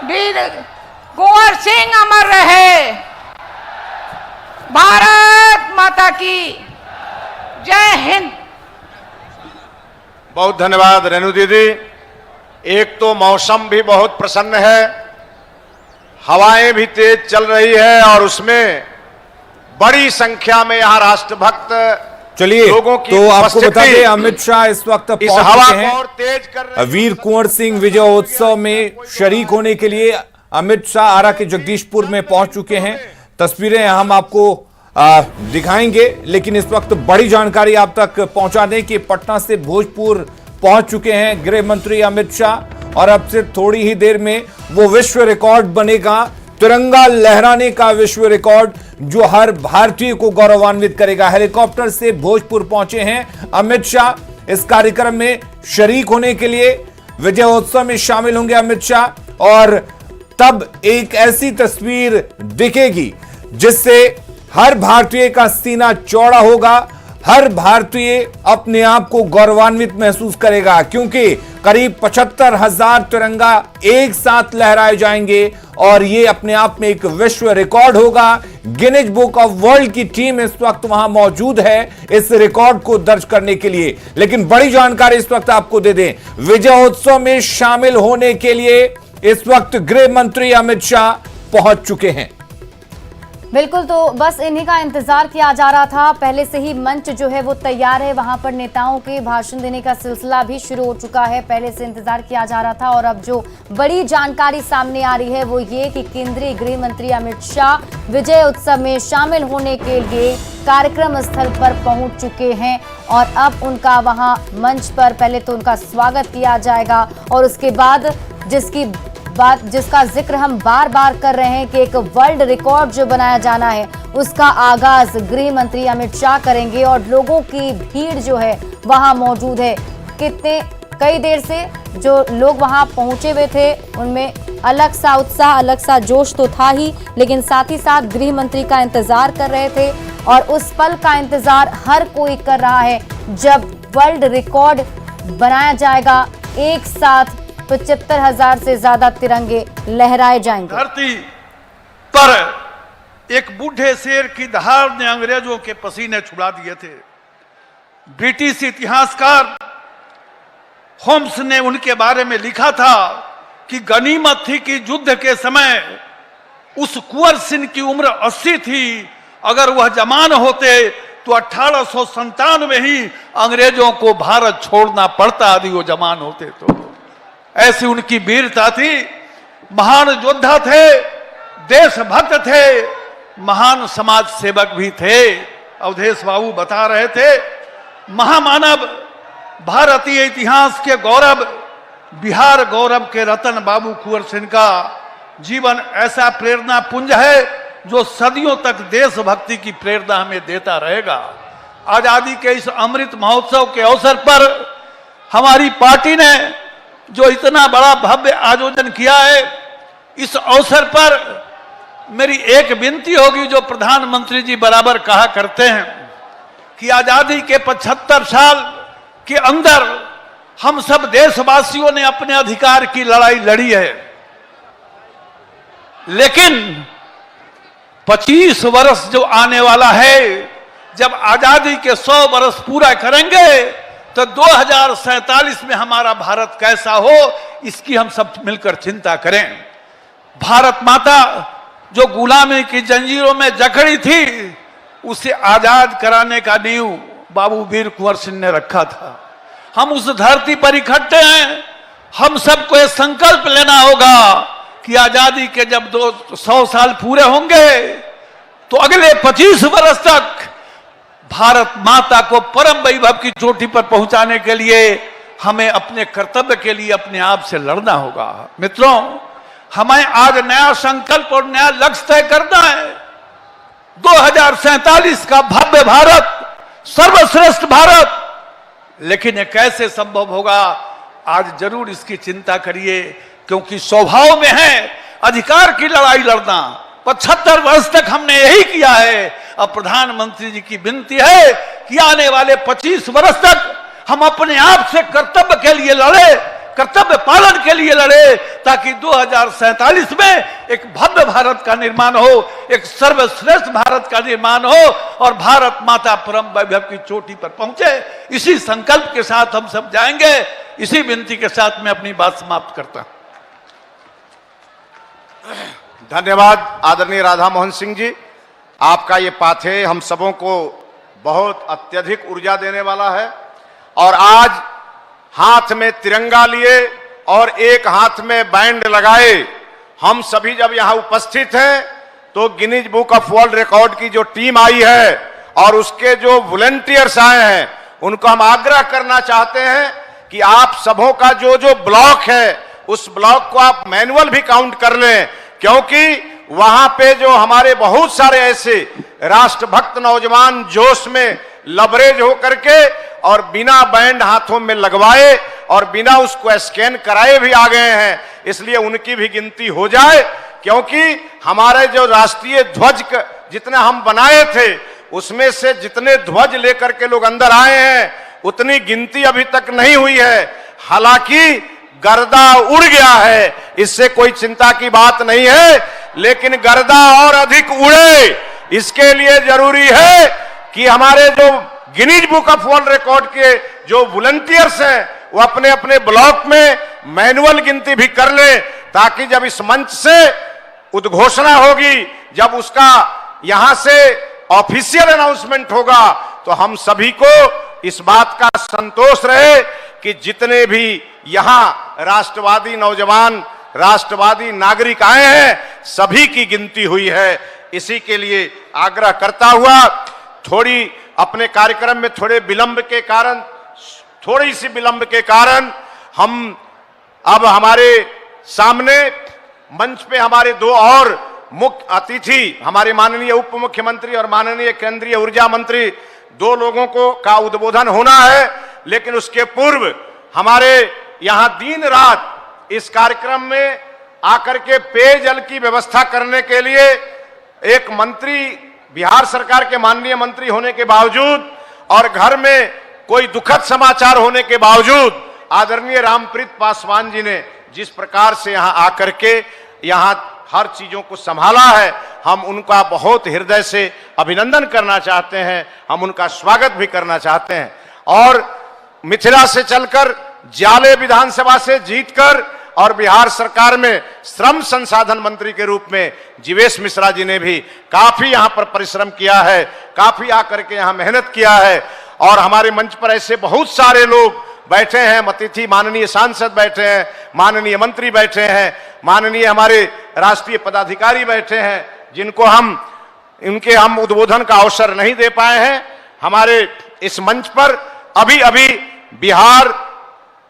वीर कुंवर सिंह अमर रहे। भारत माता की जय हिंद। बहुत धन्यवाद रेणु दीदी। एक तो मौसम भी बहुत प्रसन्न है, हवाएं भी तेज चल रही है और उसमें बड़ी संख्या में यहाँ राष्ट्रभक्त चलिए लोगों की तो आपको उपस्थिति बता दें, अमित शाह इस वक्त इस पहुंच हवा चुके को हैं और तेज कर रहे हैं। वीर कुंवर सिंह विजयोत्सव में शरीक होने के लिए अमित शाह आरा के जगदीशपुर में पहुंच चुके हैं। तस्वीरें हम आपको दिखाएंगे, लेकिन इस वक्त बड़ी जानकारी आप तक पहुंचा दें कि पटना से भोजपुर पहुंच चुके हैं गृह मंत्री अमित शाह और अब से थोड़ी ही देर में वो विश्व रिकॉर्ड बनेगा, तिरंगा लहराने का विश्व रिकॉर्ड, जो हर भारतीय को गौरवान्वित करेगा। हेलीकॉप्टर से भोजपुर पहुंचे हैं अमित शाह। इस कार्यक्रम में शरीक होने के लिए विजयोत्सव में शामिल होंगे अमित शाह और तब एक ऐसी तस्वीर दिखेगी जिससे हर भारतीय का सीना चौड़ा होगा, हर भारतीय अपने आप को गौरवान्वित महसूस करेगा, क्योंकि करीब 75,000 तिरंगा एक साथ लहराए जाएंगे और ये अपने आप में एक विश्व रिकॉर्ड होगा। गिनीज बुक ऑफ वर्ल्ड की टीम इस वक्त वहां मौजूद है इस रिकॉर्ड को दर्ज करने के लिए। लेकिन बड़ी जानकारी इस वक्त आपको दे दें, विजयोत्सव में शामिल होने के लिए इस वक्त गृह मंत्री अमित शाह पहुंच चुके हैं। बिल्कुल, तो बस इन्हीं का इंतजार किया जा रहा था। पहले से ही मंच जो है वो तैयार है, वहां पर नेताओं के भाषण देने का सिलसिला भी शुरू हो चुका है। पहले से इंतजार किया जा रहा था और अब जो बड़ी जानकारी सामने आ रही है वो ये कि केंद्रीय गृह मंत्री अमित शाह विजय उत्सव में शामिल होने के लिए कार्यक्रम स्थल पर पहुंच चुके हैं और अब उनका वहां मंच पर पहले तो उनका स्वागत किया जाएगा और उसके बाद जिसका जिक्र हम बार बार कर रहे हैं कि एक वर्ल्ड रिकॉर्ड जो बनाया जाना है उसका आगाज गृह मंत्री अमित शाह करेंगे और लोगों की भीड़ जो है वहां मौजूद है। कई देर से जो लोग वहां पहुंचे हुए थे उनमें अलग सा उत्साह, अलग सा जोश तो था ही, लेकिन साथ ही साथ गृह मंत्री का इंतजार कर रहे थे और उस पल का इंतजार हर कोई कर रहा है जब वर्ल्ड रिकॉर्ड बनाया जाएगा। एक साथ 75,000 से ज्यादा तिरंगे लहराए जाएंगे। धरती पर एक बूढ़े शेर की दहाड़ ने अंग्रेजों के पसीने छुड़ा दिए थे। ब्रिटिश इतिहासकार होम्स ने उनके बारे में लिखा था कि गनीमत थी कि युद्ध के समय उस कुंवर सिंह की उम्र 80 थी, अगर वह जवान होते तो 1897 ही अंग्रेजों को भारत छोड़ना पड़ता यदि वो जवान होते तो। ऐसी उनकी वीरता थी। महान योद्धा थे, देशभक्त थे, महान समाज सेवक भी थे। अवधेश बाबू बता रहे थे, महामानव, भारतीय इतिहास के गौरव, बिहार गौरव के रतन बाबू कुंवर सिंह का जीवन ऐसा प्रेरणा पुंज है जो सदियों तक देशभक्ति की प्रेरणा हमें देता रहेगा। आजादी के इस अमृत महोत्सव के अवसर पर हमारी पार्टी ने जो इतना बड़ा भव्य आयोजन किया है, इस अवसर पर मेरी एक विनती होगी जो प्रधानमंत्री जी बराबर कहा करते हैं कि आजादी के 75 साल के अंदर हम सब देशवासियों ने अपने अधिकार की लड़ाई लड़ी है, लेकिन 25 वर्ष जो आने वाला है, जब आजादी के 100 वर्ष पूरा करेंगे तो 2047 में हमारा भारत कैसा हो, इसकी हम सब मिलकर चिंता करें। भारत माता जो गुलामी की जंजीरों में जकड़ी थी, उसे आजाद कराने का नींव बाबू वीर कुंवर सिंह ने रखा था। हम उस धरती पर इकट्ठे हैं। हम सबको ये संकल्प लेना होगा कि आजादी के जब 100 साल पूरे होंगे तो अगले 25 वर्ष तक भारत माता को परम वैभव की चोटी पर पहुंचाने के लिए हमें अपने कर्तव्य के लिए अपने आप से लड़ना होगा। मित्रों, हमें आज नया संकल्प और नया लक्ष्य तय करना है। 2047 का भव्य भारत, सर्वश्रेष्ठ भारत। लेकिन ये कैसे संभव होगा, आज जरूर इसकी चिंता करिए, क्योंकि स्वभाव में है अधिकार की लड़ाई लड़ना। 75 वर्ष तक हमने यही किया है। अब प्रधानमंत्री जी की विनती है कि आने वाले 25 वर्ष तक हम अपने आप से कर्तव्य के लिए लड़े, कर्तव्य पालन के लिए लड़े, ताकि 2047 में एक भव्य भारत का निर्माण हो, एक सर्वश्रेष्ठ भारत का निर्माण हो और भारत माता परम वैभव की चोटी पर पहुंचे। इसी संकल्प के साथ हम सब जाएंगे। इसी विनती के साथ मैं अपनी बात समाप्त करता हूं। धन्यवाद आदरणीय राधा मोहन सिंह जी। आपका ये पाथेय हम सबों को बहुत अत्यधिक ऊर्जा देने वाला है। और आज हाथ में तिरंगा लिए और एक हाथ में बैंड लगाए हम सभी जब यहां उपस्थित हैं, तो Guinness book of world record की जो टीम आई है और उसके जो वॉलंटियर्स आए हैं, उनको हम आग्रह करना चाहते हैं कि आप सबों का जो जो ब्लॉक है, उस ब्लॉक को आप मैनुअल भी काउंट कर लें, क्योंकि वहां पे जो हमारे बहुत सारे ऐसे राष्ट्रभक्त नौजवान जोश में लबरेज होकर के और बिना बैंड हाथों में लगवाए और बिना उसको स्कैन कराए भी आ गए हैं, इसलिए उनकी भी गिनती हो जाए। क्योंकि हमारे जो राष्ट्रीय ध्वज जितने हम बनाए थे, उसमें से जितने ध्वज लेकर के लोग अंदर आए हैं, उतनी गिनती अभी तक नहीं हुई है। हालांकि गर्दा उड़ गया है, इससे कोई चिंता की बात नहीं है, लेकिन गर्दा और अधिक उड़े, इसके लिए जरूरी है कि हमारे जो Guinness book of world record के जो वॉलंटियर्स हैं, वो अपने अपने ब्लॉक में मैनुअल गिनती भी कर ले, ताकि जब इस मंच से उद्घोषणा होगी, जब उसका यहां से ऑफिशियल अनाउंसमेंट होगा, तो हम सभी को इस बात का संतोष रहे कि जितने भी यहां राष्ट्रवादी नौजवान, राष्ट्रवादी नागरिक आए हैं, सभी की गिनती हुई है। इसी के लिए आग्रह करता हुआ थोड़ी अपने कार्यक्रम में थोड़ी सी विलंब के कारण हम अब हमारे सामने मंच पे हमारे दो और मुख्य अतिथि, हमारे माननीय उप मुख्यमंत्री और माननीय केंद्रीय ऊर्जा मंत्री, दो लोगों का उद्बोधन होना है। लेकिन उसके पूर्व हमारे यहां दिन रात इस कार्यक्रम में आकर के पेयजल की व्यवस्था करने के लिए एक मंत्री, बिहार सरकार के माननीय मंत्री होने के बावजूद और घर में कोई दुखद समाचार होने के बावजूद आदरणीय रामप्रीत पासवान जी ने जिस प्रकार से यहां आकर के यहां हर चीजों को संभाला है, हम उनका बहुत हृदय से अभिनंदन करना चाहते हैं, हम उनका स्वागत भी करना चाहते हैं। और मिथिला से चलकर जाले विधानसभा से जीतकर और बिहार सरकार में श्रम संसाधन मंत्री के रूप में जीवेश मिश्रा जी ने भी काफी यहां पर परिश्रम किया है, काफी आकर के यहां मेहनत किया है। और हमारे मंच पर ऐसे बहुत सारे लोग बैठे हैं, अतिथि माननीय सांसद बैठे हैं, माननीय मंत्री बैठे हैं, माननीय हमारे राष्ट्रीय पदाधिकारी बैठे हैं, जिनको हम उद्बोधन का अवसर नहीं दे पाए हैं। हमारे इस मंच पर अभी अभी बिहार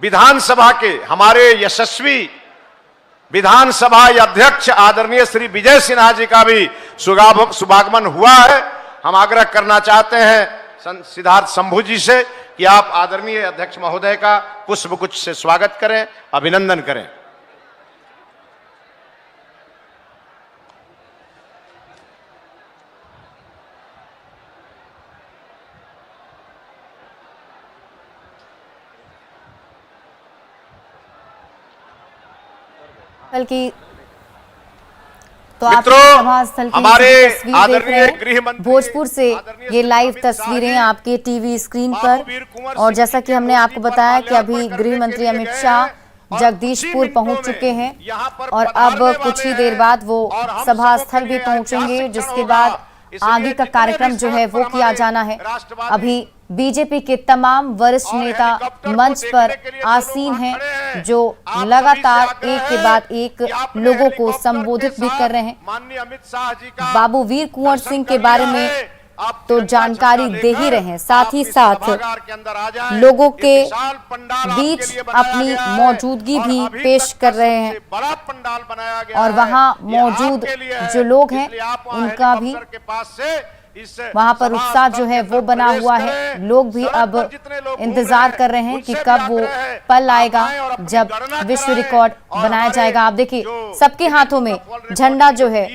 विधानसभा के हमारे यशस्वी विधानसभा अध्यक्ष आदरणीय श्री विजय सिन्हा जी का भी शुभागमन हुआ है। हम आग्रह करना चाहते हैं सिद्धार्थ शंभू जी से कि आप आदरणीय अध्यक्ष महोदय का पुष्पगुच्छ से स्वागत करें, अभिनंदन करें। बल्कि तो आप मित्रों, सभास्थल की हमारे तस्वीर देख आदरणीय रहे हैं गृह मंत्री भोजपुर से ये लाइव तस्वीरें आपके टीवी स्क्रीन पर। और जैसा कि हमने आपको बताया कि अभी गृह मंत्री अमित शाह जगदीशपुर पहुंच चुके हैं और अब कुछ ही देर बाद वो सभा स्थल भी पहुंचेंगे, जिसके बाद आगे का कार्यक्रम जो है वो किया जाना है। अभी बीजेपी के तमाम वरिष्ठ नेता मंच पर आसीन हैं, जो लगातार एक के बाद एक लोगों को संबोधित भी कर रहे हैं। बाबू वीर कुंवर सिंह के बारे में तो जानकारी दे ही रहे हैं, साथ ही साथ लोगों के बीच अपनी मौजूदगी भी पेश कर रहे हैं। और वहां मौजूद जो लोग हैं उनका भी वहां पर उत्साह जो है वो बना हुआ है। लोग भी अब इंतजार कर रहे हैं कि कब वो पल आएगा जब विश्व रिकॉर्ड बनाया जाएगा। आप देखिए सबके हाथों में झंडा जो है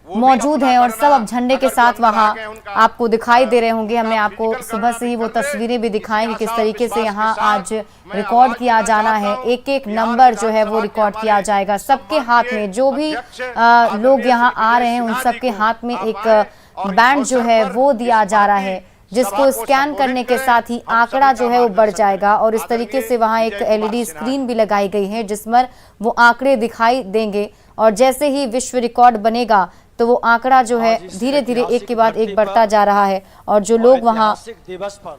मौजूद हैं और सब अब झंडे के साथ वहां आपको दिखाई दे रहे होंगे। हमने आपको सुबह से ही वो तस्वीरें भी दिखाएंगे किस तरीके से यहाँ आज रिकॉर्ड किया जाना है। एक एक नंबर जो है वो रिकॉर्ड किया जाएगा। सबके हाथ में जो भी लोग यहाँ आ रहे हैं उन सबके हाथ में एक बैंड जो है वो दिया जा रहा है, जिसको स्कैन करने के साथ ही आंकड़ा जो है वो बढ़ जाएगा। और इस तरीके से वहां एक LED स्क्रीन भी लगाई गई है जिसमें वो आंकड़े दिखाई देंगे और जैसे ही विश्व रिकॉर्ड बनेगा तो वो आंकड़ा जो है धीरे धीरे एक के बाद एक बढ़ता जा रहा है। और जो लोग वहां दिवस पर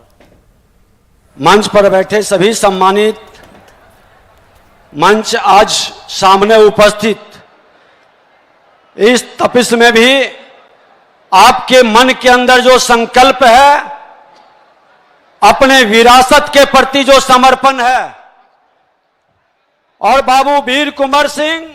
मंच पर बैठे सभी सम्मानित मंच आज सामने उपस्थित, इस तपिश में भी आपके मन के अंदर जो संकल्प है, अपने विरासत के प्रति जो समर्पण है, और बाबू वीर कुंवर सिंह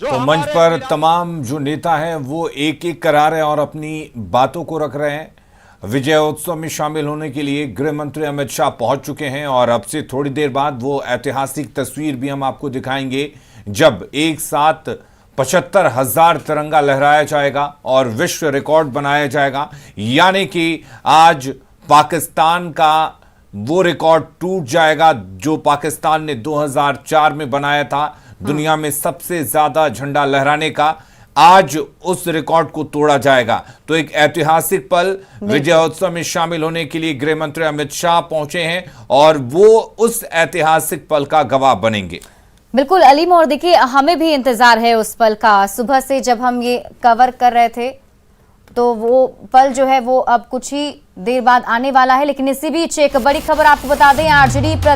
तो मंच पर तमाम जो नेता हैं वो एक एक करा रहे हैं और अपनी बातों को रख रहे हैं। विजय उत्सव में शामिल होने के लिए गृह मंत्री अमित शाह पहुंच चुके हैं और अब से थोड़ी देर बाद वो ऐतिहासिक तस्वीर भी हम आपको दिखाएंगे जब एक साथ 75,000 तिरंगा लहराया जाएगा और विश्व रिकॉर्ड बनाया जाएगा। यानी कि आज पाकिस्तान का वो रिकॉर्ड टूट जाएगा जो पाकिस्तान ने 2004 में बनाया था, दुनिया में सबसे ज्यादा झंडा लहराने का। आज उस रिकॉर्ड को तोड़ा जाएगा। तो एक ऐतिहासिक पल, विजय उत्सव में शामिल होने के लिए गृह मंत्री अमित शाह पहुंचे हैं और वो उस ऐतिहासिक पल का गवाह बनेंगे। बिल्कुल अलीम, और देखिए हमें भी इंतजार है उस पल का। सुबह से जब हम ये कवर कर रहे थे तो वो पल जो है वो अब कुछ ही देर बाद आने वाला है। लेकिन इसी बीच एक बड़ी खबर आपको बता दें, आरजेडी